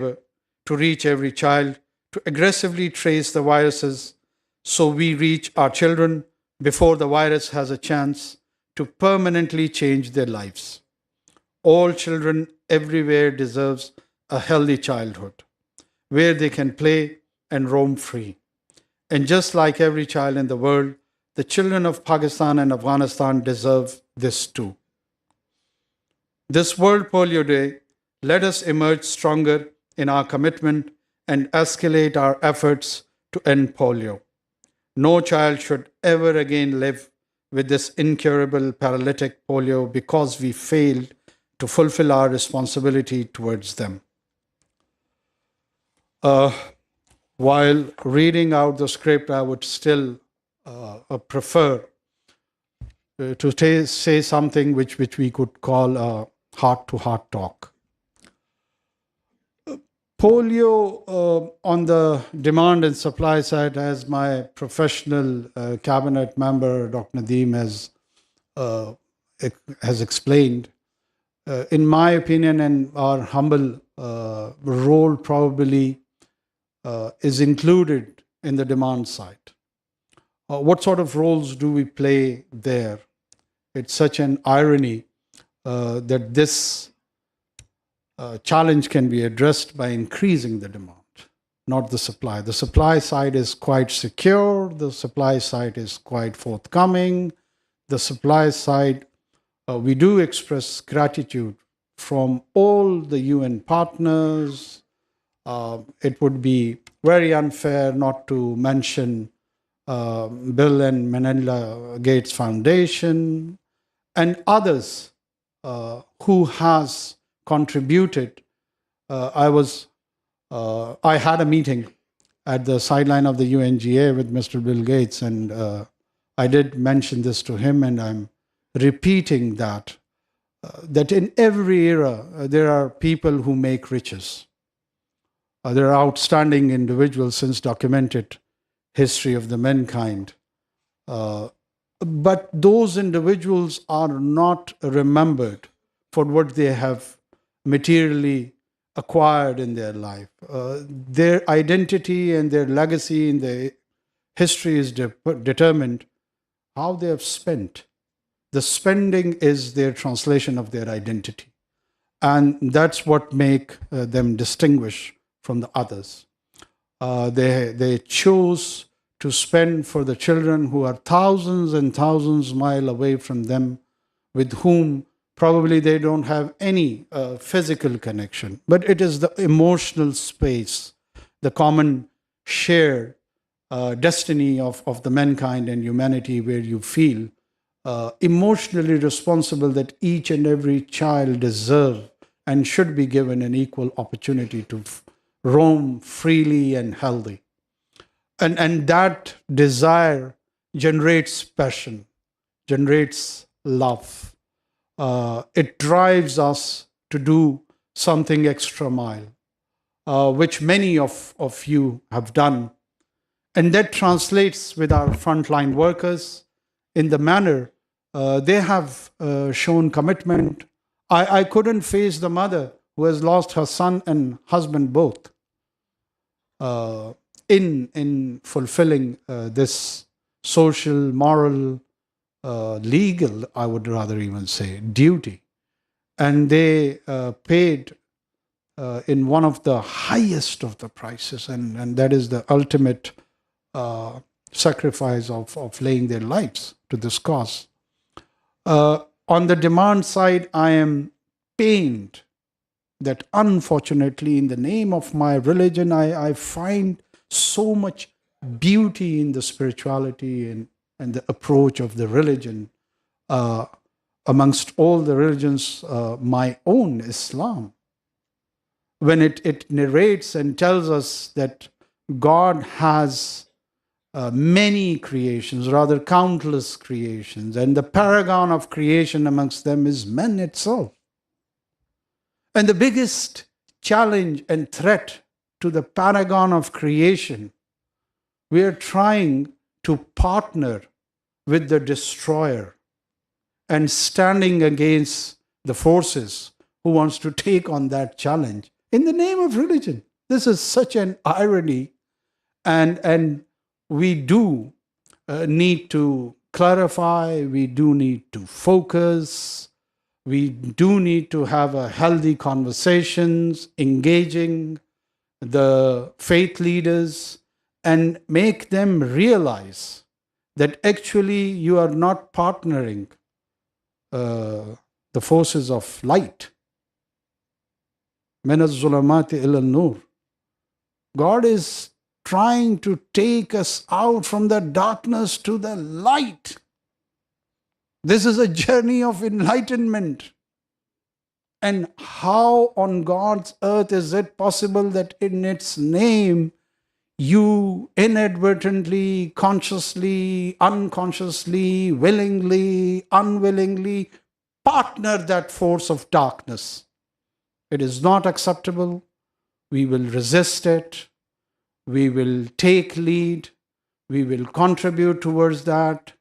to reach every child, to aggressively trace the viruses so we reach our children before the virus has a chance to permanently change their lives. All children everywhere deserves a healthy childhood where they can play and roam free. And just like every child in the world, the children of Pakistan and Afghanistan deserve this too. This World Polio Day, let us emerge stronger in our commitment and escalate our efforts to end polio. No child should ever again live with this incurable paralytic polio because we failed to fulfill our responsibility towards them. While reading out the script, I would still prefer to say something which we could call a heart-to-heart talk. Polio on the demand and supply side, as my professional cabinet member, Dr. Nadeem, has explained, in my opinion and our humble role probably is included in the demand side. What sort of roles do we play there? It's such an irony that this challenge can be addressed by increasing the demand, not the supply. The supply side is quite secure. The supply side is quite forthcoming. The supply side, we do express gratitude from all the UN partners. It would be very unfair not to mention Bill and Melinda Gates Foundation and others who has contributed. I had a meeting at the sideline of the UNGA with Mr. Bill Gates, and I did mention this to him, and I'm repeating that in every era there are people who make riches. There are outstanding individuals since documented history of the mankind. But those individuals are not remembered for what they have materially acquired in their life. Their identity and their legacy in the history is determined how they have spent. The spending is their translation of their identity. And that's what make them distinguish from the others. They chose to spend for the children who are thousands and thousands miles away from them, with whom probably they don't have any physical connection. But it is the emotional space, the common shared destiny of the mankind and humanity, where you feel emotionally responsible that each and every child deserves and should be given an equal opportunity to roam freely and healthy. And that desire generates passion, generates love. It drives us to do something extra mile, which many of you have done. And that translates with our frontline workers in the manner they have shown commitment. I couldn't face the mother who has lost her son and husband both in fulfilling this social, moral, legal, I would rather even say, duty. And they paid in one of the highest of the prices, and that is the ultimate sacrifice of laying their lives to this cause. On the demand side, I am pained that unfortunately, in the name of my religion, I find so much beauty in the spirituality and the approach of the religion. Amongst all the religions, my own Islam, when it narrates and tells us that God has many creations, rather countless creations, and the paragon of creation amongst them is man itself. And the biggest challenge and threat to the paragon of creation, we are trying to partner with the destroyer and standing against the forces who wants to take on that challenge in the name of religion. This is such an irony, and we do need to clarify, we do need to focus, we do need to have a healthy conversations, engaging the faith leaders and make them realize that actually you are not partnering the forces of light. Min az-zulumati ila an-nur. God is trying to take us out from the darkness to the light. This is a journey of enlightenment. And how on God's earth is it possible that in its name you inadvertently, consciously, unconsciously, willingly, unwillingly partner that force of darkness? It is not acceptable. We will resist it. We will take lead. We will contribute towards that.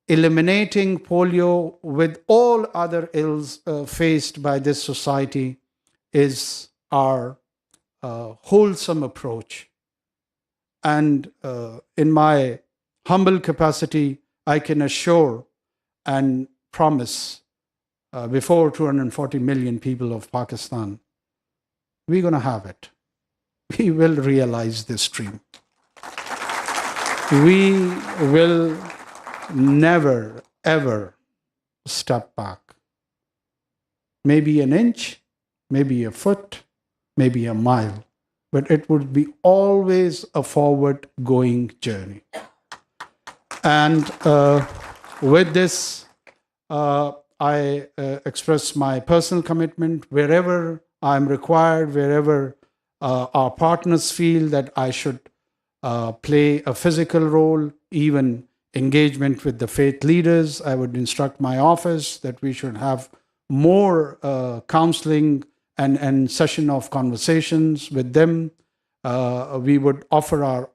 Eliminating polio with all other ills faced by this society is our wholesome approach. And in my humble capacity, I can assure and promise before 240 million people of Pakistan, we're going to have it. We will realize this dream. We will never, ever step back. Maybe an inch, maybe a foot, maybe a mile, but it would be always a forward-going journey. And with this, I express my personal commitment wherever I'm required, wherever our partners feel that I should play a physical role, even engagement with the faith leaders. I would instruct my office that we should have more counseling and session of conversations with them. We would offer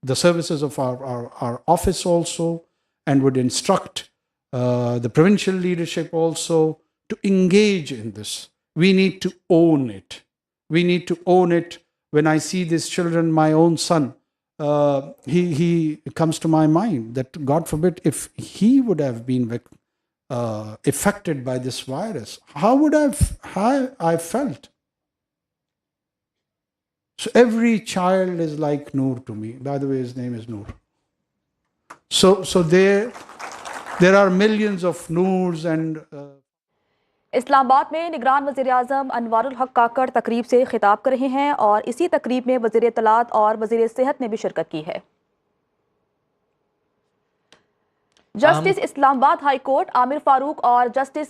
the services of our office also, and would instruct the provincial leadership also to engage in this. We need to own it. We need to own it. When I see these children, my own son, he comes to my mind that, God forbid, if he would have been affected by this virus, how would I felt? So every child is like Noor to me. By the way, his name is Noor. So there are millions of Noors and Islamabad में निगरान वज़ीर-ए-आज़म अनवारुल हक काकड़ तकरीब से खिताब कर रहे हैं और इसी तकरीब में वज़ीर इत्तलात और वज़ीर सेहत ने भी शिरकत की है। Justice Islamabad high court Aamir Farooq और जस्टिस